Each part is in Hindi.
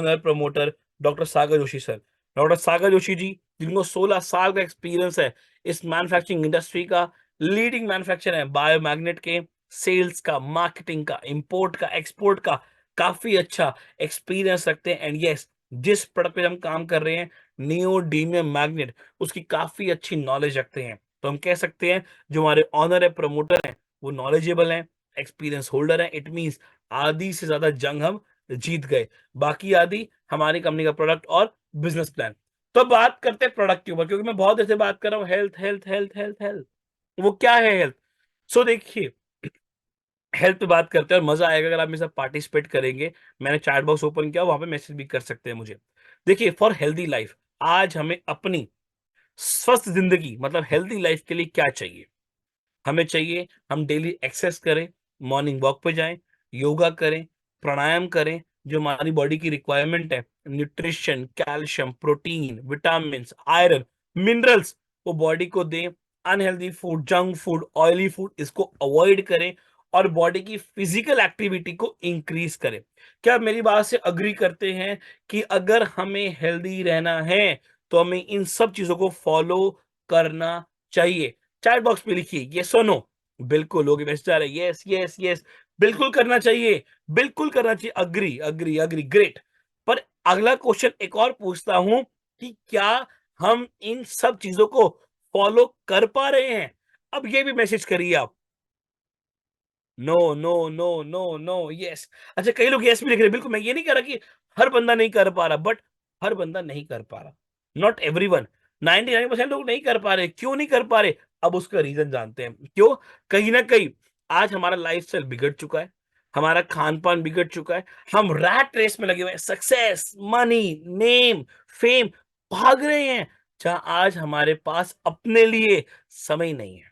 प्रमोटर डॉक्टर सागर जोशी सर। डॉक्टर सागर जोशी जी, जिनको 16 साल का एक्सपीरियंस है इस मैन्युफैक्चरिंग इंडस्ट्री का, लीडिंग मैन्युफैक्चरर है बायोमैग्नेट के, सेल्स का, मार्केटिंग का, इंपोर्ट का, एक्सपोर्ट का काफी अच्छा एक्सपीरियंस रखते हैं। एंड यस, जिस प्रोडक्ट पे हम काम कर रहे हैं, नियोडीमियम मैग्नेट, उसकी काफी अच्छी नॉलेज रखते हैं। तो हम कह सकते हैं जो हमारे ऑनर है, प्रमोटर है, वो नॉलेजेबल है, एक्सपीरियंस होल्डर है। इट मींस आधी से ज्यादा जंग हम जीत गए, बाकी आधी हमारी कंपनी का प्रोडक्ट और बिजनेस प्लान। तो बात करते हैं प्रोडक्ट के ऊपर, क्योंकि मैं बहुत देर से बात कर रहा हूँ health health health health health. वो क्या है हेल्थ? सो देखिए, हेल्थ पे बात करते हैं और मजा आएगा अगर आप मेरे साथ पार्टिसिपेट करेंगे। मैंने चैट बॉक्स ओपन किया, वहां पे मैसेज भी कर सकते हैं मुझे। देखिए, फॉर हेल्दी लाइफ आज हमें अपनी स्वस्थ जिंदगी मतलब हेल्दी लाइफ के लिए क्या चाहिए? हमें चाहिए हम डेली एक्सरसाइज करें, मॉर्निंग वॉक पे जाएं, योगा करें, प्राणायाम करें, जो हमारी बॉडी की रिक्वायरमेंट है, nutrition, calcium, protein, vitamin, iron, minerals, वो बॉडी को दें। Unhealthy food, junk food, oily food, इसको अवॉइड करें और बॉडी की फिजिकल एक्टिविटी को इंक्रीज करें। क्या आप मेरी बात से अग्री करते हैं कि अगर हमें हेल्दी रहना है तो हमें इन सब चीजों को फॉलो करना चाहिए? चैट बॉक्स पे लिखिए यस और नो। बिल्कुल, लोग मैसेज आ रहे हैं यस यस यस, बिल्कुल करना चाहिए, बिल्कुल करना चाहिए, अग्री अग्री अग्री, ग्रेट। पर अगला क्वेश्चन एक और पूछता हूं कि क्या हम इन सब चीजों को फॉलो कर पा रहे हैं? अब ये भी मैसेज करिए आप, no no no no no yes. अच्छा, कई लोग यस भी लिख रहे हैं। बिल्कुल, मैं ये नहीं कह रहा कि हर बंदा नहीं कर पा रहा, बट हर बंदा नहीं कर पा रहा, नॉट एवरीवन। 99% लोग नहीं कर पा रहे। क्यों नहीं कर पा रहे? अब उसका रीजन जानते हैं क्यों। कहीं ना कहीं आज हमारा लाइफस्टाइल बिगड़ चुका है, हमारा खान पान बिगड़ चुका है, हम रैट रेस में लगे हुए हैं, सक्सेस, मनी, नेम, फेम, भाग रहे हैं, जहां आज हमारे पास अपने लिए समय नहीं है।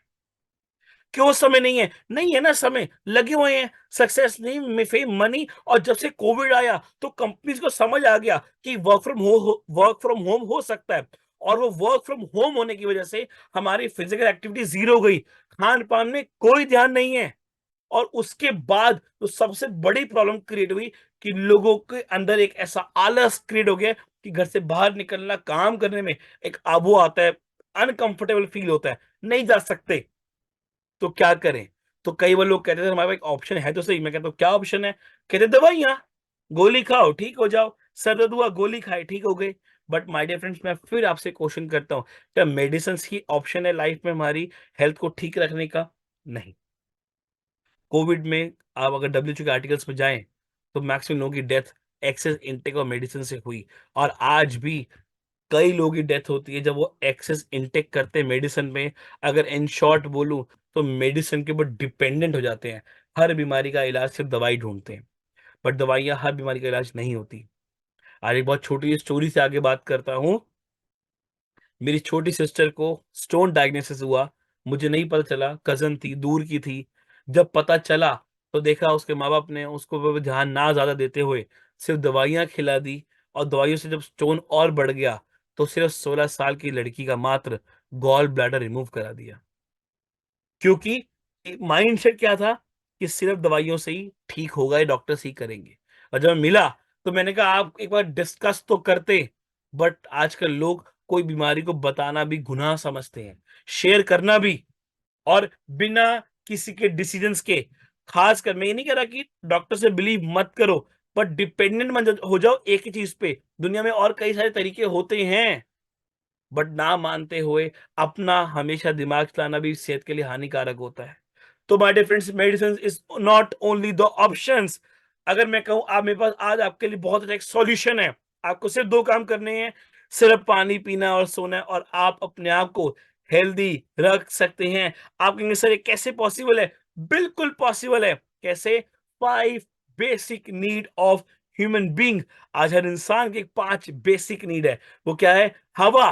क्यों समय नहीं है? नहीं है ना समय, लगे हुए हैं सक्सेस नहीं में, फेम, मनी। और जब से कोविड आया तो कंपनीज को समझ आ गया कि वर्क फ्रॉम होम हो सकता है। और वो वर्क फ्रॉम होम होने की वजह से हमारी फिजिकल एक्टिविटी जीरो हो गई, खान पान में कोई ध्यान नहीं है। और उसके बाद तो सबसे बड़ी प्रॉब्लम क्रिएट हुई कि लोगों के अंदर एक ऐसा आलस क्रिएट हो गया कि घर से बाहर निकलना, काम करने में एक वो आता है, अनकंफर्टेबल फील होता है, नहीं जा सकते। तो क्या करें? तो कई बार लोग कहते थे हमारे पास एक ऑप्शन है तो सही। मैं कहता हूँ क्या ऑप्शन है? कहते दवाइयाँ, गोली खाओ ठीक हो जाओ, सर दर्द हुआ गोली खाए ठीक हो गए। बट माय डियर फ्रेंड्स, मैं फिर आपसे क्वेश्चन करता हूँ, क्या मेडिसिन ही ऑप्शन है लाइफ में हमारी हेल्थ को ठीक रखने का? नहीं। कोविड में आप अगर डब्ल्यूएचओ के आर्टिकल्स में जाएं तो मैक्सिमम लोगों की डेथ एक्सेस इंटेक और मेडिसिन से हुई। और आज भी कई लोगों की डेथ होती है जब वो एक्सेस इंटेक करते हैं मेडिसिन में। अगर इन शॉर्ट बोलूं तो मेडिसिन के ऊपर डिपेंडेंट हो जाते हैं, हर बीमारी का इलाज सिर्फ दवाई ढूंढते हैं, बट दवाइयां हर बीमारी का इलाज नहीं होती। आज एक बहुत छोटी स्टोरी से आगे बात करता हूँ। मेरी छोटी सिस्टर को स्टोन डायग्नोसिस हुआ, मुझे नहीं पता चला, कजन थी, दूर की थी। जब पता चला तो देखा उसके माँ बाप ने उसको वो ध्यान ना ज्यादा देते हुए सिर्फ दवाइयां खिला दी। और दवाइयों से जब स्टोन और बढ़ गया तो सिर्फ 16 साल की लड़की का मात्र गॉल ब्लैडर रिमूव करा दिया। क्योंकि माइंड सेट क्या था कि सिर्फ दवाइयों से ही ठीक होगा, ये डॉक्टर्स ही करेंगे। और जब मिला तो मैंने कहा आप एक बार डिस्कस तो करते। बट आजकल लोग कोई बीमारी को बताना भी गुनाह समझते हैं, शेयर करना भी, और बिना किसी के डिसीजंस के। खासकर मैं ये नहीं कह रहा कि डॉक्टर से बिलीव मत करो, पर डिपेंडेंट मत हो जाओ एक ही चीज पे। दुनिया में और कई सारे तरीके होते हैं, बट ना मानते हुए अपना हमेशा दिमाग चलाना भी सेहत के लिए हानिकारक होता है। तो my dear friends, medicine is not only the options. अगर मैं कहूं आप मेरे पास आज आपके लिए बहुत अच्छा एक सॉल्यूशन है। आपको सिर्फ दो काम करने हैं, सिर्फ पानी पीना और सोना है, और आप अपने आप को हेल्दी रख सकते हैं। आप कहेंगे सर ये कैसे पॉसिबल है? बिल्कुल पॉसिबल है। कैसे? 5 basic need of human being. आज हर इंसान की 5 बेसिक नीड है। वो क्या है? हवा,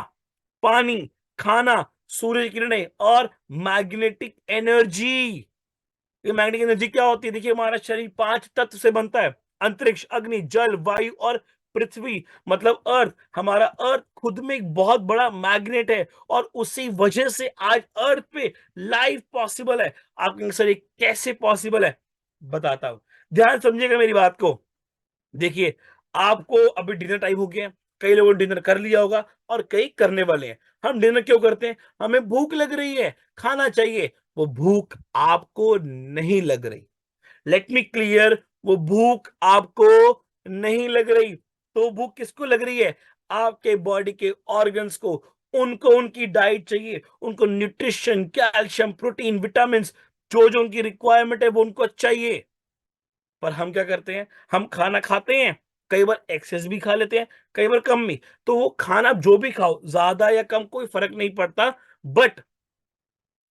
पानी, खाना, सूर्य की किरणें और मैग्नेटिक एनर्जी। ये मैग्नेटिक एनर्जी क्या होती है? देखिए, हमारा शरीर 5 तत्व से बनता है, अंतरिक्ष, अग्नि, जल, वायु और पृथ्वी, मतलब अर्थ। हमारा अर्थ खुद में एक बहुत बड़ा मैग्नेट है, और उसी वजह से आज अर्थ पे लाइफ पॉसिबल है। आप कहेंगे सर ये कैसे पॉसिबल है? बताता हूं, ध्यान समझिएगा मेरी बात को। देखिए, आपको अभी डिनर टाइम हो गया है, कई लोगों ने डिनर कर लिया होगा और कई करने वाले हैं। हम डिनर क्यों करते हैं? हमें भूख लग रही है, खाना चाहिए। वो भूख आपको नहीं लग रही। लेट मी क्लियर, वो भूख आपको नहीं लग रही। तो भूख किसको लग रही है? आपके बॉडी के ऑर्गन्स को। उनको उनकी डाइट चाहिए, उनको न्यूट्रिशन, कैल्शियम, प्रोटीन, विटामिन, जो जो उनकी रिक्वायरमेंट है वो उनको चाहिए। पर हम क्या करते हैं? हम खाना खाते हैं, कई बार एक्सेस भी खा लेते हैं, कई बार कम भी। तो वो खाना जो भी खाओ, ज्यादा या कम कोई फर्क नहीं पड़ता, बट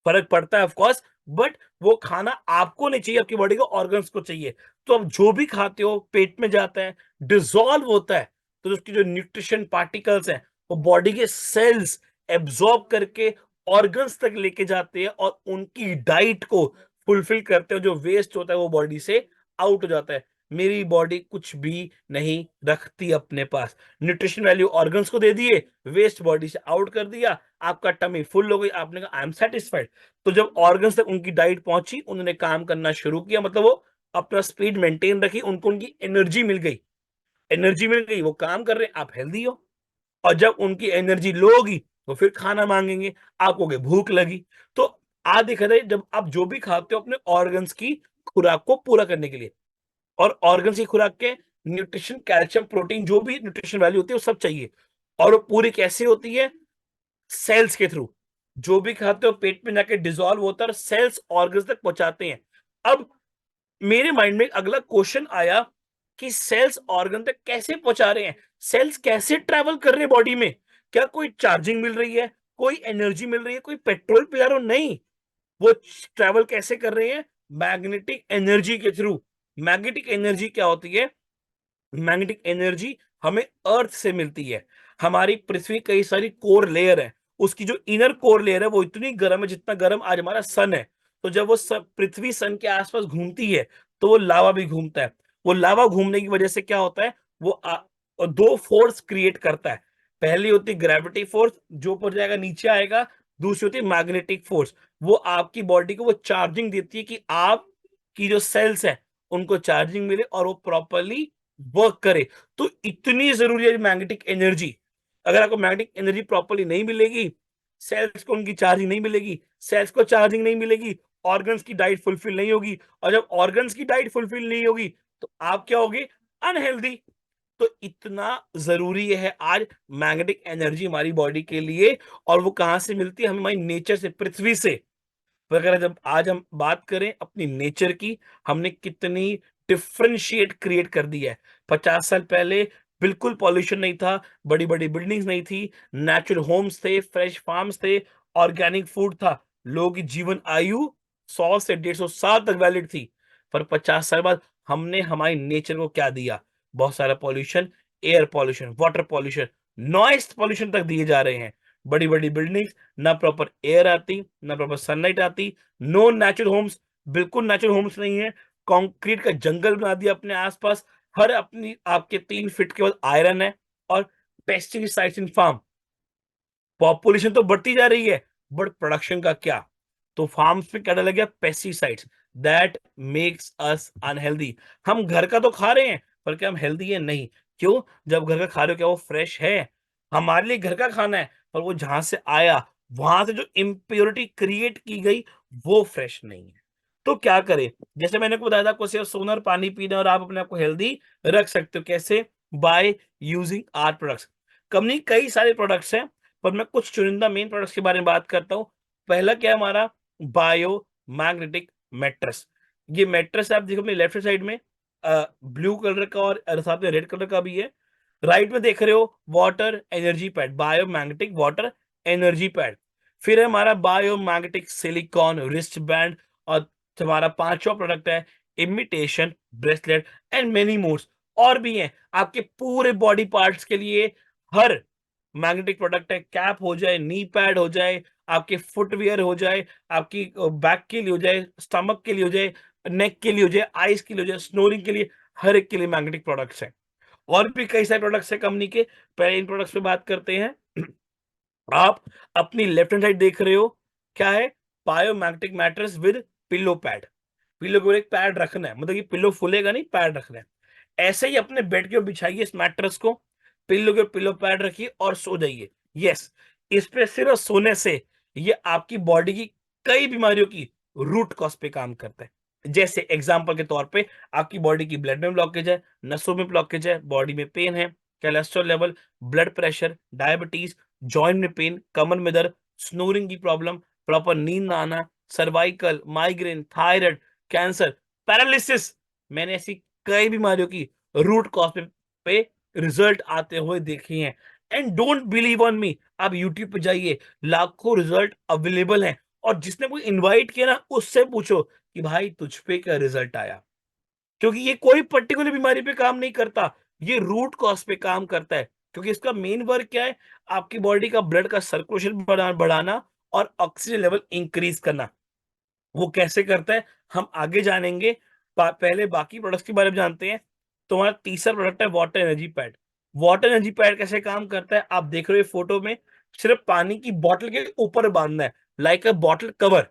फर्क पड़ता है ऑफ कोर्स, बट वो खाना आपको नहीं चाहिए, आपकी बॉडी को ऑर्गन्स को चाहिए। तो अब जो भी खाते हो पेट में जाता है, डिसॉल्व होता है, तो उसकी जो न्यूट्रिशन पार्टिकल्स हैं वो बॉडी के सेल्स एब्जॉर्ब करके ऑर्गन्स तक लेके जाते हैं और उनकी डाइट को फुलफिल करते हैं। जो वेस्ट होता है वो बॉडी से आउट हो जाता है। मेरी बॉडी कुछ भी नहीं रखती अपने पास। न्यूट्रिशन वैल्यू ऑर्गन्स को दे दिए, वेस्ट बॉडी से आउट कर दिया, आपका टमी फुल हो गई, आपने कहा आई एम सेटिस्फाइड। तो जब ऑर्गन्स तक उनकी डाइट पहुंची, उन्होंने काम करना शुरू किया, मतलब वो अपना स्पीड मेंटेन रखी, उनको उनकी एनर्जी मिल गई। एनर्जी मिल गई, वो काम कर रहे हैं, आप हेल्दी हो। और जब उनकी एनर्जी लो होगी तो फिर खाना मांगेंगे, आप कहोगे भूख लगी। तो आ देखा जाए, जब आप जो भी खाते हो अपने ऑर्गन्स की खुराक को पूरा करने के लिए, और ऑर्गन्स की खुराक के न्यूट्रिशन, कैल्शियम, प्रोटीन, जो भी न्यूट्रिशन वैल्यू होती है वो सब चाहिए। और वो पूरी कैसे होती है? सेल्स के थ्रू। जो भी खाते हो पेट में जाके डिसॉल्व होता है और सेल्स ऑर्गन्स तक पहुंचाते हैं। अब मेरे माइंड में अगला क्वेश्चन आया कि सेल्स ऑर्गन तक कैसे पहुंचा रहे हैं? सेल्स कैसे ट्रैवल कर रहे हैं बॉडी में? क्या कोई चार्जिंग मिल रही है, कोई एनर्जी मिल रही है, कोई पेट्रोल पिला रहा हो? नहीं। वो ट्रैवल कैसे कर रहे हैं? मैग्नेटिक एनर्जी के थ्रू। मैग्नेटिक एनर्जी क्या होती है? मैग्नेटिक एनर्जी हमें अर्थ से मिलती है। हमारी पृथ्वी कई सारी कोर लेयर है, उसकी जो इनर कोर लेयर है वो इतनी गर्म है जितना गर्म आज हमारा सन है। तो जब वो पृथ्वी सन के आसपास घूमती है तो वो लावा भी घूमता है। वो लावा घूमने की वजह से क्या होता है? वो और दो फोर्स क्रिएट करता है। पहली होती है ग्रेविटी फोर्स, जो ऊपर जाएगा नीचे आएगा। दूसरी होती है मैग्नेटिक फोर्स, वो आपकी बॉडी को वो चार्जिंग देती है कि आपकी जो सेल्स है उनको चार्जिंग मिले और वो प्रॉपरली वर्क करे। तो इतनी जरूरी है मैग्नेटिक एनर्जी। अगर आपको मैग्नेटिक एनर्जी प्रॉपरली नहीं मिलेगी, सेल्स को उनकी चार्जिंग नहीं मिलेगी, सेल्स को चार्जिंग नहीं मिलेगी, ऑर्गन्स की डाइट फुलफिल नहीं होगी, और जब ऑर्गन्स की डाइट फुलफिल नहीं होगी तो आप क्या होगे? अनहेल्दी। तो इतना जरूरी है आज मैग्नेटिक एनर्जी हमारी बॉडी के लिए। और वो कहां से मिलती है? हमें हमारी नेचर से, पृथ्वी से। पर अगर जब आज हम बात करें अपनी नेचर की, हमने कितनी डिफरेंशिएट क्रिएट कर दी है। 50 साल पहले बिल्कुल पॉल्यूशन नहीं था, बड़ी बड़ी बिल्डिंग्स नहीं थी, नेचुरल होम्स थे, फ्रेश फार्म्स थे, ऑर्गेनिक फूड था। लोगों की जीवन आयु 100 से 150 साल तक वैलिड थी। पर 50 साल बाद हमने हमारी नेचर को क्या दिया? बहुत सारा pollution, air pollution, water pollution, noise pollution तक दिए जा रहे हैं। बड़ी बड़ी बिल्डिंग्स, ना प्रॉपर एयर आती, ना प्रॉपर सनलाइट आती, नो नेचुरल होम्स, बिल्कुल नेचुरल होम्स नहीं है। कंक्रीट का जंगल बना दिया अपने आसपास। हर अपनी आपके 3 फीट के बाद आयरन है। और पेस्टिसाइड्स इन फार्म। पॉपुलेशन तो बढ़ती जा रही है, बट प्रोडक्शन का क्या? तो फार्म्स पे क्या डाला गया? Pesticides. That makes us unhealthy. हम घर का तो खा रहे हैं, पर क्या हम हेल्दी है? नहीं। क्यों? जब घर का खा रहे हो क्या वो फ्रेश है? हमारे लिए घर का खाना है, पर वो जहां से आया, वहां से जो इम्प्योरिटी क्रिएट की गई, वो फ्रेश नहीं है। तो क्या करें? जैसे मैंने आपको बताया था, आपको सिर्फ सोना और पानी पीना और आप अपने आप को हेल्दी रख सकते हो। कैसे? By using our products. Company कई सारे प्रोडक्ट्स हैं, पर मैं कुछ चुनिंदा मेन प्रोडक्ट्स के बारे में बात करता हूँ। पहला क्या है हमारा? Bio magnetic mattress. ये मैट्रेस आप देखो अपनी लेफ्ट साइड में ब्लू कलर का और साथ में रेड कलर का भी है। राइट में देख रहे हो water energy pad, bio magnetic water energy pad. फिर है हमारा bio magnetic silicon wrist band. और हमारा पांचवा प्रोडक्ट है imitation bracelet and many mores. और भी हैं आपके पूरे बॉडी पार्ट्स के लिए। हर मैग्नेटिक प्रोडक्ट है, कैप हो जाए, नी पैड हो जाए, आपके फुटवियर हो जाए, आपकी बैक के लिए हो जाए, स्टमक के लिए हो जाए, नेक के लिए हो जाए, आइस के लिए हो जाए, स्नोरिंग के लिए, हर एक के लिए मैग्नेटिक प्रोडक्ट्स हैं। और भी कई सारे प्रोडक्ट्स है कंपनी के। पहले इन प्रोडक्ट्स पे बात करते हैं। आप अपनी लेफ्ट हैंड साइड देख रहे हो, क्या है? Bio magnetic mattress with pillow pad. Pillow को एक पैड रखना है, मतलब कि पिलो फूलेगा नहीं, पैड रखना है। ऐसे ही अपने बेड के ऊपर बिछाइए इस मैट्रेस को, पिल्लो के पिल्लो पैड रखिए और सो जाइए। यस, इस पे सिर्फ सोने से ये आपकी बॉडी की कई बीमारियों की रूट कॉज पे काम करता है। जैसे एग्जांपल के तौर पे आपकी बॉडी की ब्लड में ब्लॉकेज है, नसों में ब्लॉकेज है, बॉडी में पेन है, cholesterol level, blood pressure, diabetes, joint में पेन, कमर में दर्द, स्नोरिंग की प्रॉब्लम, प्रॉपर नींद ना आना, cervical, migraine, thyroid, cancer, paralysis. मैंने ऐसी कई बीमारियों की रूट कॉज पे रिजल्ट आते हुए देखे हैं। And don't believe on me, आप यूट्यूब पे जाइए, लाखों रिजल्ट अवेलेबल हैं। और जिसने कोई इनवाइट किया ना, उससे पूछो कि भाई तुझ पे क्या रिजल्ट आया, क्योंकि ये कोई पर्टिकुलर बीमारी पे काम नहीं करता, ये रूट कॉज पे काम करता है। क्योंकि इसका मेन वर्क क्या है, आपकी बॉडी का ब्लड का सर्कुलेशन बढ़ाना और ऑक्सीजन लेवल इंक्रीज करना। वो कैसे करता है हम आगे जानेंगे। पहले बाकी प्रोडक्ट्स के बारे में जानते हैं। तो हमारा तीसरा प्रोडक्ट है water energy pad. Water energy pad कैसे काम करता है, आप देख रहे हो फोटो में, सिर्फ पानी की बोतल के ऊपर बांधना है, लाइक अ बॉटल कवर।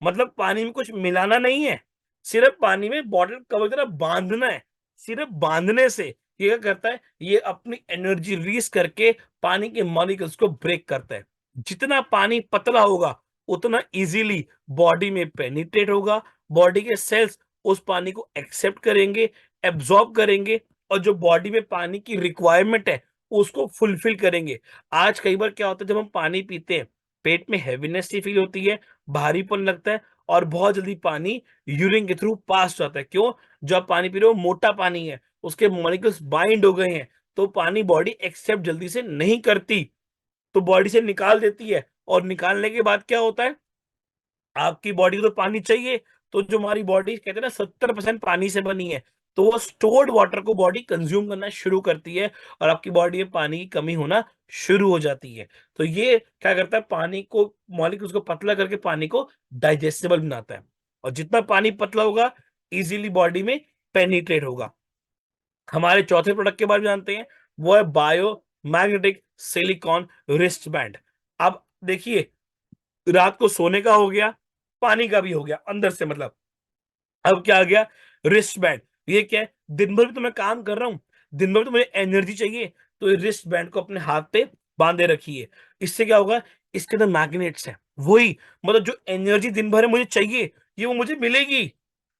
मतलब पानी में कुछ मिलाना नहीं है, सिर्फ पानी में बॉटल कवर की तरह बांधना है। सिर्फ बांधने से ये क्या करता है, ये अपनी एनर्जी रिलीज करके पानी के मॉलिक्यूल्स को ब्रेक करता है। जितना पानी पतला होगा उतना इजीली बॉडी में पेनिट्रेट होगा, बॉडी के सेल्स उस पानी को एक्सेप्ट करेंगे, एब्जॉर्ब करेंगे, और जो बॉडी में पानी की रिक्वायरमेंट है उसको फुलफिल करेंगे। आज कई बार क्या होता है, जब हम पानी पीते हैं पेट में हैवीनेस सी फील होती है, भारीपन लगता है, और बहुत जल्दी पानी यूरिन के थ्रू पास हो जाता है। क्यों? जो आप पानी पी रहे हो मोटा पानी है, उसके मॉलिक्यूल्स बाइंड हो गए हैं, तो पानी बॉडी एक्सेप्ट जल्दी से नहीं करती, तो बॉडी से निकाल देती है। और निकालने के बाद क्या होता है, आपकी बॉडी को तो पानी चाहिए, तो जो हमारी बॉडी कहते हैं ना 70% पानी से बनी है, तो वो स्टोर्ड वाटर को बॉडी कंज्यूम करना शुरू करती है, और आपकी बॉडी में पानी की कमी होना शुरू हो जाती है। तो ये क्या करता है, पानी को मॉलिक्यूल्स को पतला करके पानी को डाइजेस्टेबल बनाता है, और जितना पानी पतला होगा इजीली बॉडी में पेनिट्रेट होगा। हमारे चौथे प्रोडक्ट के बारे में जानते हैं, वो है bio magnetic silicon wrist band. अब देखिए, रात को सोने का हो गया, पानी का भी हो गया अंदर से, मतलब अब क्या आ गया, रिस्ट बैंड। ये क्या है, दिन भर भी तो मैं काम कर रहा हूं, दिन भर तो मुझे एनर्जी चाहिए, तो ये रिस्ट बैंड को अपने हाथ पे बांधे रखिए। इससे क्या होगा, इसके अंदर मैग्नेट्स हैं, वही मतलब जो एनर्जी दिन भर में मुझे चाहिए ये वो मुझे मिलेगी।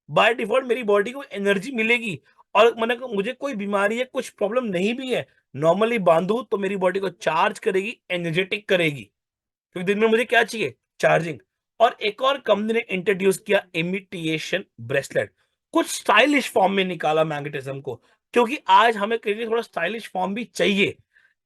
बाय डिफॉल्ट मेरी बॉडी को एनर्जी मिलेगी, और मैंने मुझे कोई बीमारी है, कुछ प्रॉब्लम नहीं भी है, नॉर्मली बांधू तो मेरी बॉडी को चार्ज करेगी, एनर्जेटिक करेगी, क्योंकि दिन में मुझे क्या चाहिए, चार्जिंग। और एक और कंपनी ने इंट्रोड्यूस किया इमिटेशन ब्रेसलेट, कुछ स्टाइलिश फॉर्म में निकाला मैग्नेटिज्म को, क्योंकि आज हमें कहीं थोड़ा स्टाइलिश फॉर्म भी चाहिए।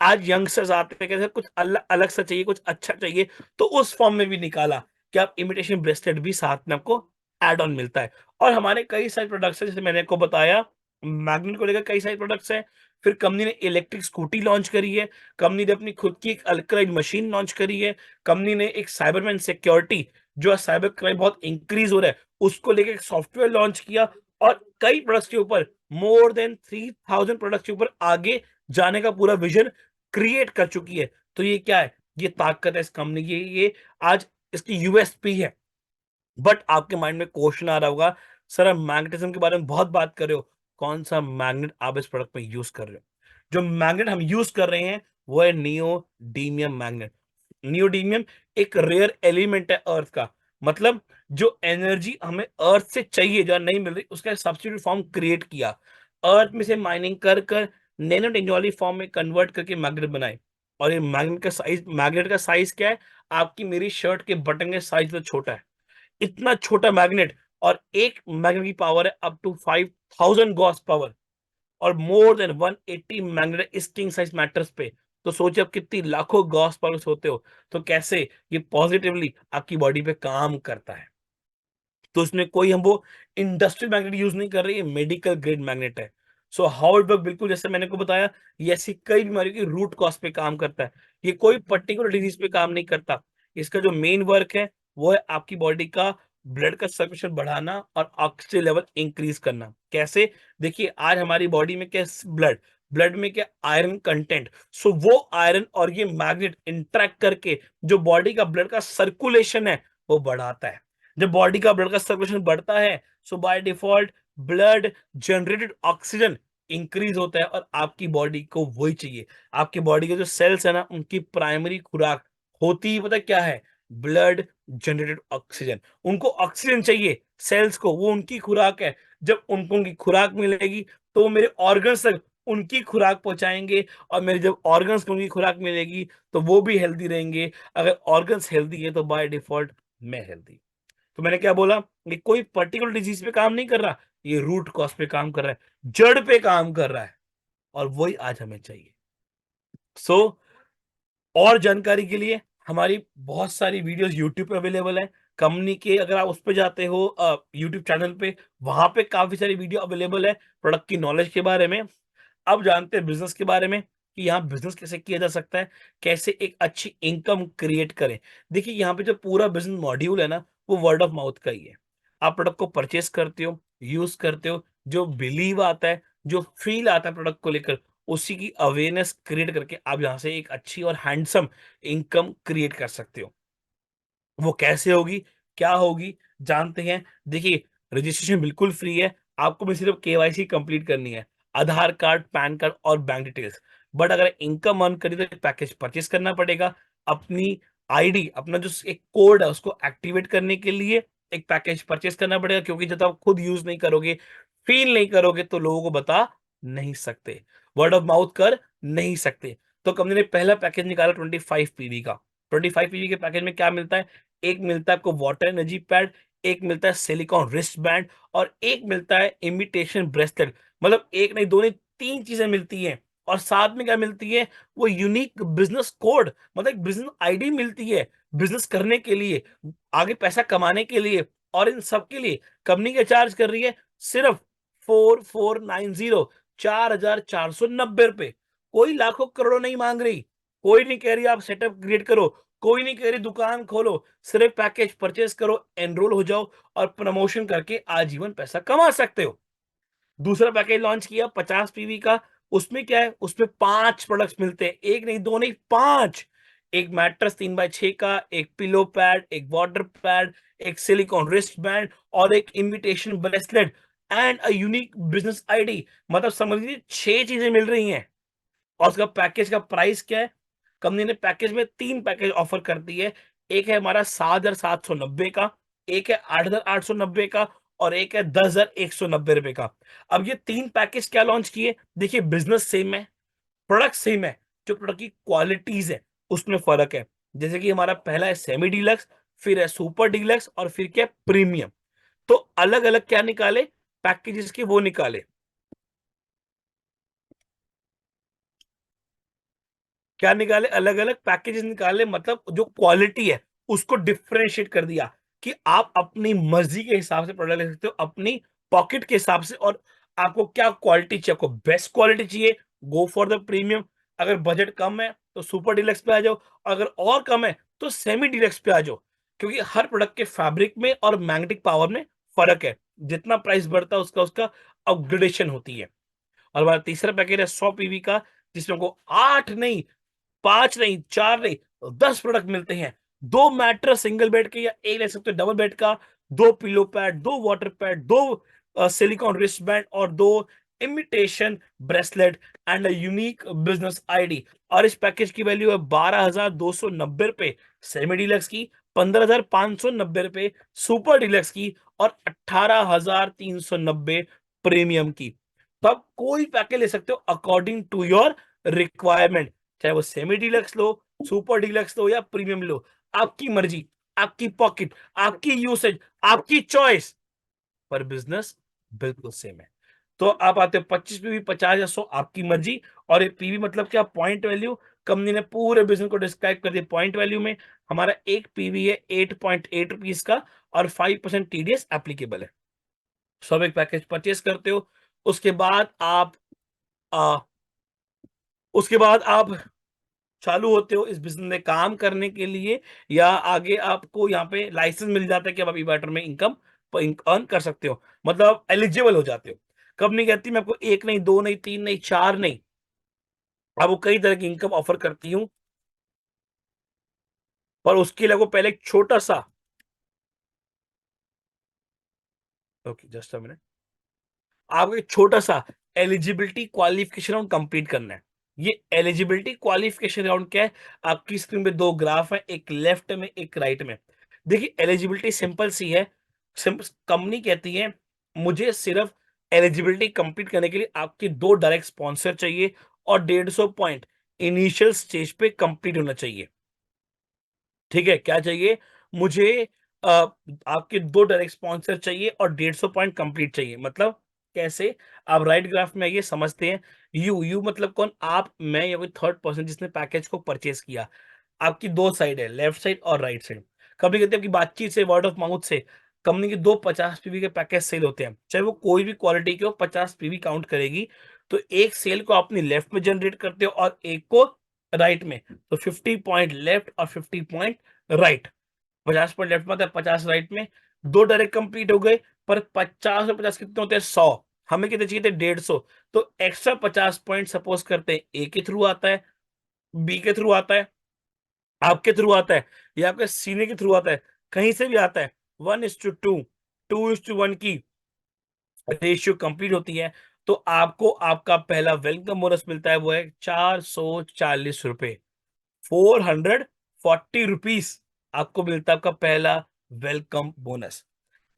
आज यंगस्टर्स आते हैं कहते हैं कुछ अलग अलग सा चाहिए, कुछ अच्छा चाहिए, तो उस फॉर्म में भी निकाला कि आप इमिटेशन ब्रेसलेट भी साथ में आपको एड ऑन मिलता है। और हमारे कई सारे प्रोडक्ट्स हैं, जैसे मैंने आपको बताया मैग्नेट को लेकर कई सारे प्रोडक्ट्स हैं। फिर कंपनी ने इलेक्ट्रिक स्कूटी लॉन्च करी है, कंपनी ने अपनी खुद की एक अल्कलाइन मशीन लॉन्च करी है, कंपनी ने एक साइबरमैन सिक्योरिटी, जो साइबर क्राइम बहुत इंक्रीज हो रहा है उसको लेकर एक सॉफ्टवेयर लॉन्च किया, और कई प्रोडक्ट्स के ऊपर, मोर देन 3000 प्रोडक्ट्स के ऊपर आगे जाने का पूरा विजन क्रिएट कर चुकी है। तो ये क्या है, ये ताकत है इस कंपनी की, ये आज इसकी यूएसपी है। बट आपके माइंड में क्वेश्चन आ रहा होगा, सर आप मैग्नेटिज्म के बारे में बहुत बात कर रहे हो, कौन सा मैग्नेट आप इस प्रोडक्ट में यूज कर रहे हो? जो मैग्नेट हम यूज कर रहे हैं वो है नियोडीमियम मैग्नेट। नियोडीमियम एक रेयर एलिमेंट है अर्थ का, मतलब जो एनर्जी हमें अर्थ से चाहिए जो नहीं मिल रही, उसका सब्स्टिट्यूट फॉर्म क्रिएट किया, अर्थ में से माइनिंग कर कर नैनो टेक्नोलॉजी फॉर्म में कन्वर्ट करके मैग्नेट बनाए। और ये मैग्नेट का साइज क्या है, आपकी मेरी शर्ट के बटन के साइज से छोटा है, इतना छोटा मैग्नेट। और एक मैग्नेट की पावर है अप टू 5000 गॉस पावर, और more than 180 magnet string size matters पे। तो सोचिए आप कितनी लाखों गॉस पावर होते हो, तो कैसे ये पॉजिटिवली आपकी बॉडी पे काम करता है। तो इसमें कोई हम वो इंडस्ट्रियल मैग्नेट यूज नहीं कर रहे, ये मेडिकल ग्रेड मैग्नेट है। सो हाउ इट वर्क, बिल्कुल जैसे मैंने को बताया, ये ऐसी कई बीमारियों की रूट कॉज पे काम करता है, ये कोई पर्टिकुलर डिजीज पे काम नहीं करता। इसका जो मेन वर्क है वो है आपकी बॉडी का ब्लड का सर्कुलेशन बढ़ाना और ऑक्सीजन लेवल इंक्रीज करना। कैसे? देखिए आज हमारी बॉडी में क्या, ब्लड ब्लड में क्या, आयरन कंटेंट। सो वो आयरन और ये मैग्नेट इंटरेक्ट करके जो बॉडी का ब्लड का सर्कुलेशन है वो बढ़ाता है। जब बॉडी का ब्लड का सर्कुलेशन बढ़ता है, so by default blood generated oxygen increase होता है और आपकी बॉडी को वही चाहिए। आपकी बॉडी के जो सेल्स है ना, उनकी प्राइमरी खुराक होती ही पता है क्या है? Blood generated oxygen. उनको ऑक्सीजन चाहिए सेल्स को, वो उनकी खुराक है। जब उनको उनकी खुराक मिलेगी तो वो मेरे ऑर्गन्स तक उनकी खुराक पहुंचाएंगे, और मेरे जब ऑर्गन्स को उनकी खुराक मिलेगी तो वो भी हेल्दी रहेंगे। अगर ऑर्गन्स हेल्दी है तो बाय डिफॉल्ट मैं हेल्दी। तो मैंने क्या बोला? ये कोई पर्टिकुलर डिजीज पे काम नहीं कर रहा, ये रूट कॉज पे काम कर रहा है, जड़ पे काम कर रहा है, और वही आज हमें चाहिए। सो और जानकारी के लिए हमारी बहुत सारी वीडियोस यूट्यूब पे अवेलेबल है। कंपनी के अगर आप उस पे जाते हो यूट्यूब चैनल पे, वहां पे काफी सारी वीडियो अवेलेबल है प्रोडक्ट की नॉलेज के बारे में। अब जानते हैं बिजनेस के बारे में कि यहाँ बिजनेस कैसे किया जा सकता है, कैसे एक अच्छी इनकम क्रिएट करें। देखिए यहाँ पे जो पूरा बिजनेस मॉड्यूल है ना, वो वर्ड ऑफ माउथ का ही है। आप प्रोडक्ट को परचेस करते हो, यूज करते हो, जो बिलीव आता है, जो फील आता है प्रोडक्ट को लेकर, उसी की अवेयरनेस क्रिएट करके आप यहाँ से एक अच्छी और हैंडसम इनकम क्रिएट कर सकते हो। वो कैसे होगी, क्या होगी, जानते हैं। देखिए रजिस्ट्रेशन बिल्कुल फ्री है। आपको भी सिर्फ केवाईसी कंप्लीट करनी है, आधार कार्ड, पैन कार्ड और बैंक डिटेल्स। बट अगर इनकम अर्न करी तो एक पैकेज परचेस करना पड़ेगा। अपनी आईडी, अपना जो एक कोड है उसको एक्टिवेट करने के लिए एक पैकेज परचेस करना पड़ेगा, क्योंकि जब तक आप खुद यूज नहीं करोगे, फील नहीं करोगे, तो लोगों को बता नहीं सकते, वर्ड ऑफ माउथ कर नहीं सकते। तो कंपनी ने पहला पैकेज निकाला 25 पीवी का। 25 पीवी के पैकेज में क्या मिलता है? एक मिलता है आपको वाटर एनर्जी पैड, एक मिलता है सिलिकॉन रिस्ट बैंड, और एक मिलता है इमिटेशन ब्रेसलेट। मतलब एक नहीं, दो नहीं, तीन चीजें मिलती हैं। और साथ में क्या मिलती है? वो यूनिक बिजनेस कोड, मतलब एक बिजनेस आईडी मिलती है बिजनेस करने के लिए, आगे पैसा कमाने के लिए। और इन सब के लिए कंपनी क्या चार्ज कर रही है? सिर्फ 4490, 4490 रुपए। कोई लाखों करोड़ों नहीं मांग रही, कोई नहीं कह रही आप सेटअप क्रिएट करो, कोई नहीं कह रही दुकान खोलो। सिर्फ पैकेज परचेस करो, एनरोल हो जाओ, और प्रमोशन करके आजीवन पैसा कमा सकते हो। दूसरा पैकेज लॉन्च किया 50 पीवी का। उसमें क्या है? उसमें 5 प्रोडक्ट्स मिलते हैं, एक नहीं, दो नहीं, 5। एक मैट्रेस 3x6 का, एक पिलो पैड, एक वाटर पैड, एक सिलिकॉन रिस्ट बैंड, और एक imitation bracelet, and a unique business ID. मतलब समझ लीजिए 6 चीजें मिल रही हैं। और उसका पैकेज का प्राइस क्या है? कंपनी ने पैकेज में 3 पैकेज ऑफर कर दी है। एक है हमारा 7,790 का, एक है 8,890 का, और एक है 10,190 रुपए का। अब ये 3 पैकेज क्या लॉन्च किए? देखिए बिजनेस सेम है, प्रोडक्ट सेम है, जो प्रोडक्ट की क्वालिटीज है उसमें फर्क है। जैसे कि हमारा पहला है सेमी डीलक्स, फिर है सुपर डीलक्स, और फिर क्या? प्रीमियम। तो अलग अलग क्या निकाले? पैकेजेस के वो निकाले। क्या निकाले? अलग अलग पैकेजेस निकाले, मतलब जो क्वालिटी है उसको डिफरेंशिएट कर दिया, कि आप अपनी मर्जी के हिसाब से प्रोडक्ट ले सकते हो, अपनी पॉकेट के हिसाब से। और आपको क्या क्वालिटी चाहिए? आपको बेस्ट क्वालिटी चाहिए, गो फॉर द प्रीमियम। अगर बजट कम है तो सुपर डिलक्स पे आ जाओ, अगर और कम है तो सेमी डिलक्स पे आ जाओ। क्योंकि हर प्रोडक्ट के फैब्रिक में और मैग्नेटिक पावर में फर्क है। जितना प्राइस बढ़ता है उसका उसका अपग्रेडेशन होती है। और हमारा तीसरा पैकेज है 100 पीवी का, जिसमें को 8 नहीं, 5 नहीं, 4 नहीं, 10 प्रोडक्ट मिलते हैं। 2 मैट्रेस सिंगल बेड के, या एक ले सकते हो डबल बेड का, 2 pillow pad, 2 water pad, 2 silicon wrist band, और 2 imitation bracelet, and a unique business ID. और इस पैकेज की वैल्यू है 12,290 रुपए सेमी डीलक्स की, 15,590 रुपए सुपर डीलक्स की, और 18,390 प्रीमियम की। तो आप कोई पैकेज ले सकते हो अकॉर्डिंग टू योर रिक्वायरमेंट, चाहे वो सेमी डीलक्स लो, सुपर डीलक्स लो, या प्रीमियम लो। आपकी मर्जी, आपकी पॉकेट, आपकी यूसेज, आपकी चॉइस, पर बिजनेस बिल्कुल सेम है। तो आप आते हो 25 पीवी, 50 या 100, आपकी मर्जी। और ये पीवी मतलब क्या? Point value. कंपनी ने पूरे बिजनेस को डिस्क्राइब कर दिया पॉइंट वैल्यू में। हमारा एक पीवी है 8.8 रुपीज का, और 5% टीडीएस एप्लीकेबल है। सब एक पैकेज परचेस करते हो, उसके बाद आप आ, उसके बाद आप चालू होते हो इस बिजनेस में काम करने के लिए, या आगे आपको यहाँ पे लाइसेंस मिल जाता है कि आप अभी बैटर में इनकम अर्न कर सकते हो, मतलब एलिजिबल हो जाते हो। कंपनी कहती है मैं आपको एक नहीं, दो नहीं, तीन नहीं, चार नहीं, आपको कई तरह की इनकम ऑफर करती हूँ। पर उसके लिए आपको पहले एक छोटा सा, ओके जस्ट अ मिनट, आपको एक छोटा सा एलिजिबिलिटी क्वालिफिकेशन राउंड कंप्लीट करना है। ये एलिजिबिलिटी क्वालिफिकेशन राउंड क्या है? आपकी स्क्रीन पे दो ग्राफ है, एक लेफ्ट में एक राइट में। देखिए एलिजिबिलिटी सिंपल सी है। कंपनी कहती है मुझे सिर्फ एलिजिबिलिटी कंप्लीट करने के लिए आपके दो डायरेक्ट स्पॉन्सर चाहिए और 150 पॉइंट इनिशियल स्टेज पे कंप्लीट होना चाहिए। ठीक है, क्या चाहिए मुझे? अ, आपके दो डायरेक्ट स्पॉन्सर चाहिए और 150 पॉइंट कंप्लीट चाहिए। मतलब कैसे? आप राइट ग्राफ में आइए, समझते हैं। यू मतलब कौन? आप, मैं या कोई थर्ड पर्सन जिसने पैकेज को परचेज किया। आपकी दो साइड है, लेफ्ट साइड और राइट साइड। कभी कहते हैं कि बातचीत से, वर्ड ऑफ माउथ से कंपनी के दो 50 पीवी के पैकेज सेल होते हैं, चाहे वो कोई भी क्वालिटी के हो, 50 पीवी काउंट करेगी। तो एक सेल को अपनी लेफ्ट में जनरेट करते हो और एक को राइट में। तो 50 पॉइंट लेफ्ट और 50 पॉइंट राइट। 50 पॉइंट लेफ्ट में आता है, 50 राइट में। दो डायरेक्ट कंप्लीट हो गए। पर 50 और 50 कितने होते हैं? 100। हमें कितने चाहिए थे? 150। तो एक्स्ट्रा 50 पॉइंट सपोज करते हैं ए के थ्रू आता है, बी के थ्रू आता है, आपके थ्रू आता है, या आपके सीनियर के थ्रू आता है, कहीं से भी आता है। 1:2, 2:1 की रेशियो कंप्लीट होती है। तो आपको आपका पहला वेलकम बोनस मिलता है, वो है 440 रुपए। 440 रुपीज आपको मिलता है आपका पहला वेलकम बोनस।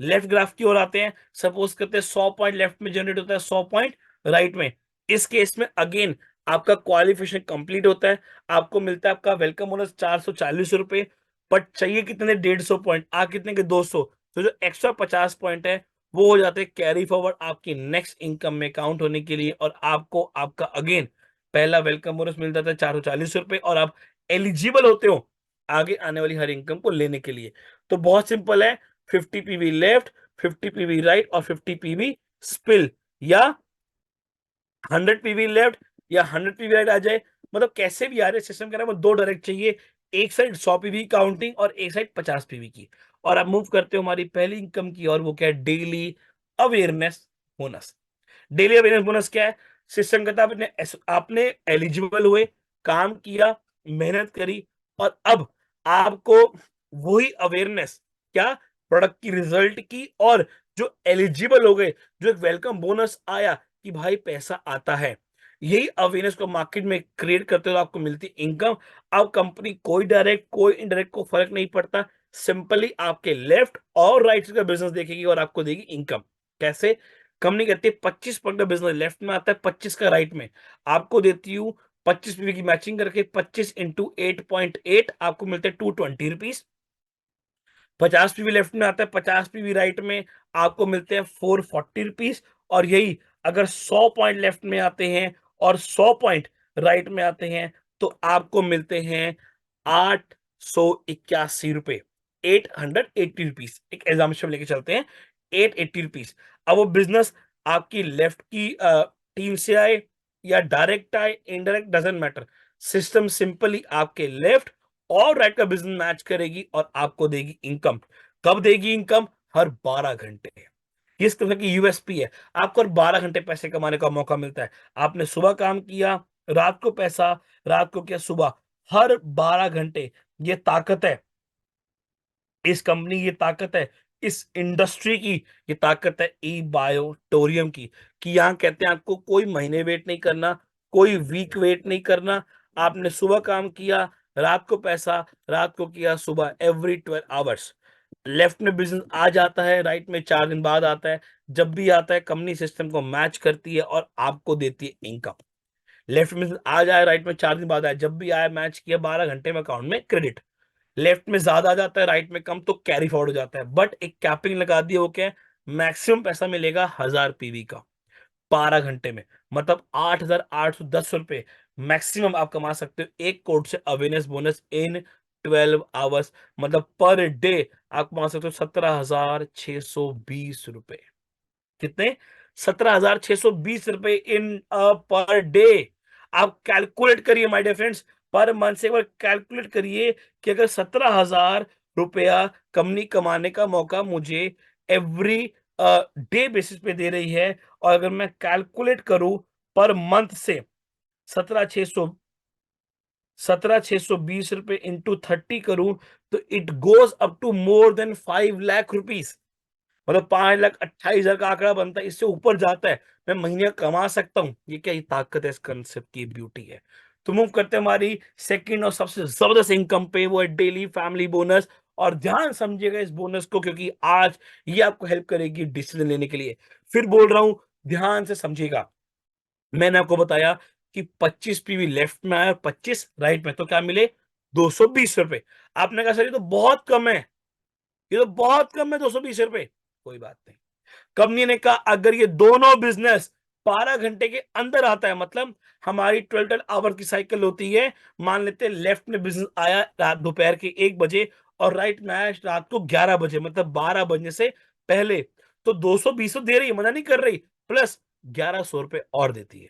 लेफ्ट ग्राफ की ओर आते हैं। सपोज करते हैं 100 पॉइंट लेफ्ट में जनरेट होता है, 100 पॉइंट राइट में। इस केस में अगेन आपका क्वालिफिकेशन कंप्लीट होता है, आपको मिलता है आपका वेलकम बोनस 440 रुपए। बट चाहिए कितने? 150 पॉइंट। आ कितने के? 200। तो जो एक्स्ट्रा 50 पॉइंट है वो हो जाते हैं कैरी फॉरवर्ड आपकी नेक्स्ट इनकम में काउंट होने के लिए, और आपको आपका अगेन पहला वेलकम बोनस मिल जाता है 440 रुपए, और आप एलिजिबल होते हो आगे आने वाली हर इनकम को लेने के लिए। तो बहुत सिंपल है, 50 पीवी लेफ्ट, 50 पीवी राइट और 50 पीवी स्पिल, या 100 पीवी लेफ्ट या 100 पीवी राइट आ जाए। मतलब कैसे भी आ रहे सिस्टम कह रहा है वो दो डायरेक्ट चाहिए, एक साइड 100 पीवी काउंटिंग और एक साइड 50 पीवी की। और आप मूव करते हो हमारी पहली इनकम की, और वो क्या है? Daily awareness bonus. Daily awareness bonus क्या है? सिस्टम कहता है आपने एलिजिबल हुए, काम किया, मेहनत करी, और अब आपको वही अवेयरनेस, क्या? प्रोडक्ट की, रिजल्ट की, और जो एलिजिबल हो गए, जो एक वेलकम बोनस आया कि भाई पैसा आता है, यही अवेयरनेस को मार्केट में क्रिएट करते हो, आपको मिलती इनकम। अब कंपनी कोई डायरेक्ट कोई इनडायरेक्ट को फर्क नहीं पड़ता, सिंपली आपके लेफ्ट और राइट का बिजनेस देखेगी और आपको देगी इनकम। कैसे? कंपनी कहती है 25 पॉइंट का बिजनेस लेफ्ट में आता है, 25 का राइट में। आपको देती हूँ 25 पीवी की मैचिंग करके, 25 इंटू 8.8 आपको मिलते हैं 220 रुपीज। 50 पीवी लेफ्ट में आता है, 50 पीवी राइट में आपको मिलते हैं 440 रुपीज। और यही अगर 100 पॉइंट लेफ्ट में आते हैं और 100 पॉइंट राइट में आते हैं तो आपको मिलते हैं 881 रुपए, 880 रुपीज। एक एग्जाम्पल लेके चलते हैं, 880 रुपीज। अब वो बिजनेस आपकी लेफ्ट की टीम से आए या डायरेक्ट आए, indirect doesn't matter, system simply आपके लेफ्ट और राइट का बिजनेस मैच करेगी और आपको देगी इनकम। कब देगी इनकम? हर 12 घंटे। ये इस तरह की यूएसपी है, आपको हर 12 घंटे पैसे कमाने का मौका मिलता है। आपने सुबह काम किया, रात को पैसा, रात को किया सुबह, हर 12 घंटे। ये ताकत है इस कंपनी की, ये ताकत है इस इंडस्ट्री की, ये ताकत है ई बायोटोरियम की, कि यहाँ कहते हैं आपको कोई महीने वेट नहीं करना, कोई वीक वेट नहीं करना। आपने सुबह काम किया, रात को पैसा, रात को किया सुबह, एवरी 12 आवर्स। लेफ्ट में बिजनेस आ जाता है, राइट में 4 दिन बाद आता है। जब भी आता है कंपनी सिस्टम को मैच करती है और आपको देती है इनकम। लेफ्ट में आ जाए, राइट में 4 दिन बाद आए, जब भी आया मैच किया, 12 घंटे में अकाउंट में क्रेडिट। लेफ्ट में ज्यादा आ जाता है, राइट में कम, तो कैरी फॉरवर्ड हो जाता है। बट एक कैपिंग लगा दी, वो क्या है? मैक्सिमम पैसा मिलेगा 1000 पीवी का 12 घंटे में। मतलब 8,810 रुपए मैक्सिमम आप कमा सकते हो एक कोड से अवेयरनेस बोनस इन 12 आवर्स। मतलब पर डे आप कमा सकते हो 17,620 रुपए। कितने? 17,620 रुपए इन पर डे। आप कैलकुलेट करिए my dear friends, per month से एक बार कैलकुलेट करिए कि अगर 17,000 रुपया कंपनी कमाने का मौका मुझे एवरी डे बेसिस पे दे रही है, और अगर मैं कैलकुलेट करूं पर मंथ से 17,600 17,620 रुपए इंटू 30 करूं, तो it goes up to more than 5 lakh rupees. मतलब 5,28,000 का आंकड़ा बनता है, इससे ऊपर जाता है। मैं महीने का कमा सकता हूँ। ये क्या, ये ताकत है इस कंसेप्ट की, ब्यूटी है। तो मूव करते हैं हमारी सेकंड और सबसे जबरदस्त इनकम पे, वो है डेली फैमिली बोनस। और ध्यान समझिएगा इस बोनस को, क्योंकि आज ये आपको हेल्प करेगी डिसीजन लेने के लिए। फिर बोल रहा हूं, ध्यान से समझिएगा। मैंने आपको बताया कि 25 पीवी लेफ्ट में आया और 25 राइट में, तो क्या मिले, 220 रुपए। आपने कहा सर ये तो बहुत कम है, ये तो बहुत कम है 220 रुपए। कोई बात नहीं। कंपनी ने कहा अगर ये दोनों बिजनेस 12 घंटे के अंदर आता है, मतलब हमारी 12 12 आवर की साइकिल होती है। मान लेते हैं लेफ्ट में बिजनेस आया रात दोपहर के 1 बजे और राइट में आया रात को 11 बजे, मतलब 12 बजने से पहले, तो 220 तो दे रही है, मना नहीं कर रही, प्लस 1100 रुपए और देती है।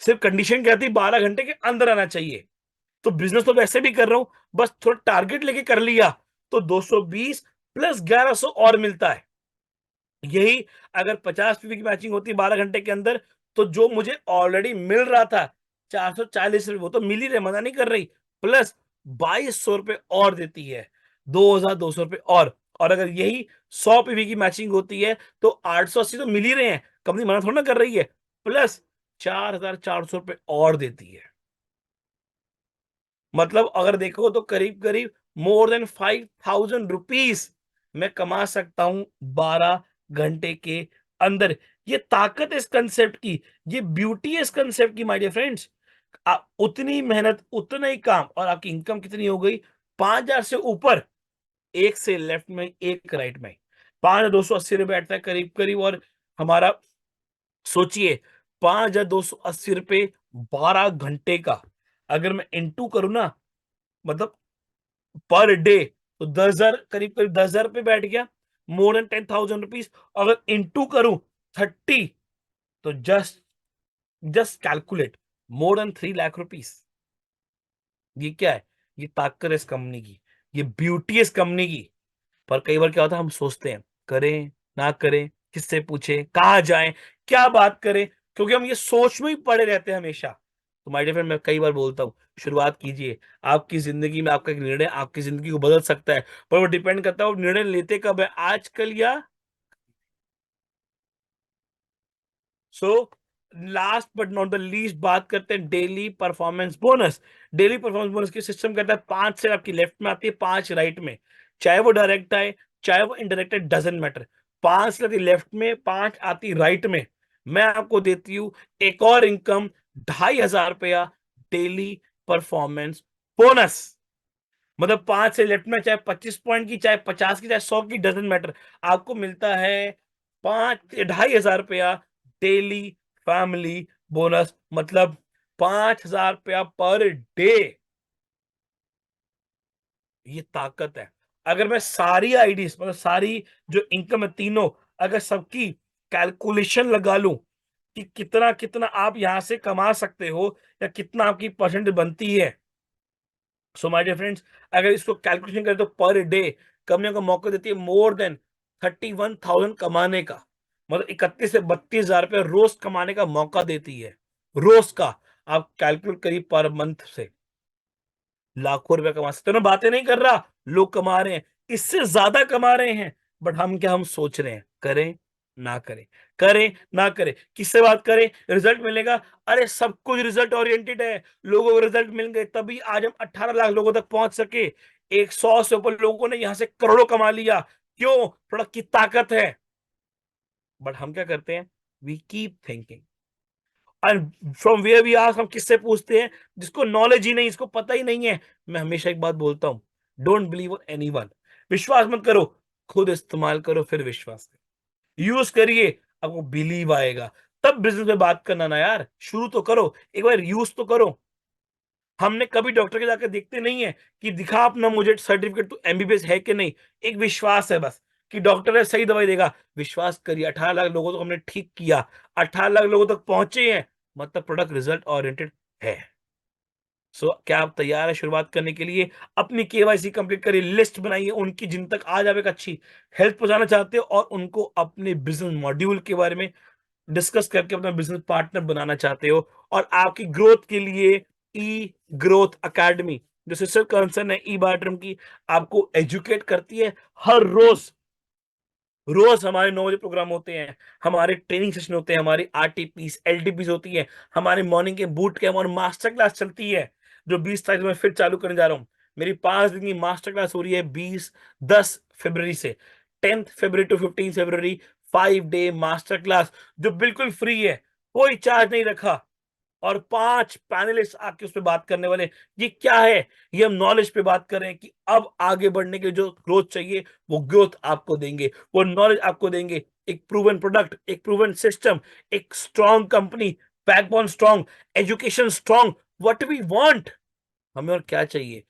सिर्फ कंडीशन क्या थी, 12 घंटे के अंदर आना चाहिए। तो बिजनेस तो वैसे भी कर रहा हूं, बस थोड़ा टारगेट लेके कर लिया, तो 220 प्लस 1100 और मिलता है। यही अगर 50 पीवी की मैचिंग होती 12 घंटे के अंदर, तो जो मुझे ऑलरेडी मिल रहा था 440 रुपए, वो तो मिल ही रहे, मना नहीं कर रही, प्लस 2200 रुपए और देती है, 2200 रुपए और अगर यही 100 पीवी की मैचिंग होती है तो 880 तो मिल ही रहे हैं, कंपनी मना थोड़ा ना कर रही है, प्लस 4400 रुपए और देती है। मतलब अगर देखो तो करीब करीब मोर देन 5000 रुपीज मैं कमा सकता हूं 12 घंटे के अंदर। ये ताकत है इस कंसेप्ट की, ये ब्यूटी है इस कंसेप्ट की माय डियर फ्रेंड्स। उतनी मेहनत उतना ही काम, और आपकी इनकम कितनी हो गई, 5000 से ऊपर, एक से लेफ्ट में एक राइट में, 5280 रुपए बैठता है करीब करीब। और हमारा सोचिए, 5280 रुपए 12 घंटे का, अगर मैं इंटू करूं ना, मतलब पर डे, तो 10,000, करीब करीब 10,000 पे बैठ गया, मोर देन 10,000 रुपीज। अगर इंटू करूं 30, तो just just calculate, more than 3 lakh rupees. ये क्या है, ये ताकत है इस कंपनी की, ये ब्यूटी है इस कंपनी की। पर कई बार क्या होता है, हम सोचते हैं करें ना करें, किससे पूछें, कहाँ जाएं, क्या बात करें, क्योंकि हम ये सोच में ही पड़े रहते हैं हमेशा। तो माय डियर फ्रेंड, मैं कई बार बोलता हूँ, शुरुआत कीजिए। आपकी जिंदगी में आपका एक निर्णय आपकी जिंदगी को बदल सकता है, पर वो डिपेंड करता है वो निर्णय लेते कब है, आजकल या। So last but not the least, बात करते हैं daily performance bonus. Daily performance bonus की सिस्टम कहता है 5 से आपकी लेफ्ट में आती है, 5 राइट में, चाहे वो डायरेक्ट आए चाहे वो इनडायरेक्ट आए, डजेंट मैटर। 5 आती लेफ्ट में, 5 आती राइट में। मैं आपको देती हूँ एक और इनकम, 2500 रुपया डेली परफॉर्मेंस बोनस। मतलब 5 से लेफ्ट में, चाहे 25 पॉइंट की, चाहे 50 की, चाहे 100 की, डजेंट मैटर, आपको मिलता है 2500 रुपया डेली फैमिली बोनस, मतलब 5000 रुपया पर डे। ये ताकत है। अगर मैं सारी आईडीज, मतलब सारी जो इनकम है तीनों, अगर सबकी कैलकुलेशन लगा लूं कि कितना कितना आप यहां से कमा सकते हो या कितना आपकी परसेंट बनती है, सो माय डियर फ्रेंड्स, अगर इसको कैलकुलेशन करें तो पर डे कंपनियों को मौका देती है मोर देन 31,000 कमाने का, मतलब 31 से 32 हजार रुपये रोज कमाने का मौका देती है, रोज का। आप कैलकुलेट करिए, पर मंथ से लाखों रुपए कमा सकते हो ना। बातें नहीं कर रहा, लोग कमा रहे हैं, इससे ज्यादा कमा रहे हैं। बट हम क्या, हम सोच रहे हैं करें ना करें, करें ना करें, किससे बात करें, रिजल्ट मिलेगा। अरे सब कुछ रिजल्ट ओरिएंटेड है, लोगों को रिजल्ट मिल गए तभी आज हम 18 लाख लोगों तक पहुंच सके। 100 से ऊपर लोगों ने यहां से करोड़ों कमा लिया, क्यों, प्रोडक्ट की ताकत है। बट हम क्या करते हैं, we keep thinking, and from where we ask, हम किससे पूछते हैं, जिसको नॉलेज ही नहीं, इसको पता ही नहीं है। मैं हमेशा एक बात बोलता हूं, डोंट बिलीव ऑन एनीवन, विश्वास मत करो, खुद इस्तेमाल करो फिर विश्वास करो, यूज करिए, आपको बिलीव आएगा, तब बिजनेस में बात करना ना यार, शुरू तो करो, एक बार यूज तो करो। हमने कभी डॉक्टर के जाकर देखते नहीं है कि दिखा अपना मुझे सर्टिफिकेट, तू एमबीबीएस है कि नहीं, एक विश्वास है बस कि डॉक्टर है सही दवाई देगा, विश्वास करिए। 18 लाख लोगों को हमने ठीक किया, 18 लाख लोगों तक पहुंचे हैं, मतलब प्रोडक्ट रिजल्ट ओरिएंटेड है। सो क्या आप तैयार है शुरुआत करने के लिए, अपनी केवाईसी कंप्लीट करिए, लिस्ट बनाइए उनकी जिन तक आज आप एक अच्छी हेल्थ पहुंचाना चाहते हो और उनको अपने बिजनेस मॉड्यूल के बारे में डिस्कस करके अपना बिजनेस पार्टनर बनाना चाहते हो, और आपकी ग्रोथ के लिए ई ग्रोथ अकेडमी, जो सिस्टर कंसर्न है ई बायोट्रम की, आपको एजुकेट करती है हर रोज, रोज हमारे 9 बजे प्रोग्राम होते हैं, हमारे ट्रेनिंग सेशन होते हैं, हमारी आरटीपीस एलटीपीस होती है, हमारे मॉर्निंग के बूट कैंप और मास्टर क्लास चलती है, जो 20 तारीख में फिर चालू करने जा रहा हूँ। मेरी 5 दिन की मास्टर क्लास हो रही है 10 फरवरी से 10 फरवरी टू 15 फरवरी, 5 डे मास्टर क्लास जो बिल्कुल फ्री है, कोई चार्ज नहीं रखा, और 5 पैनलिस्ट आके उस पे बात करने वाले। ये क्या है? ये हम नॉलेज पे बात कर रहे हैं कि अब आगे बढ़ने के जो ग्रोथ चाहिए वो ग्रोथ आपको देंगे, वो नॉलेज आपको देंगे। एक प्रूवन प्रोडक्ट, एक प्रूवन सिस्टम, एक strong company, backbone strong, education strong, what we want, हमें और क्या चाहिए?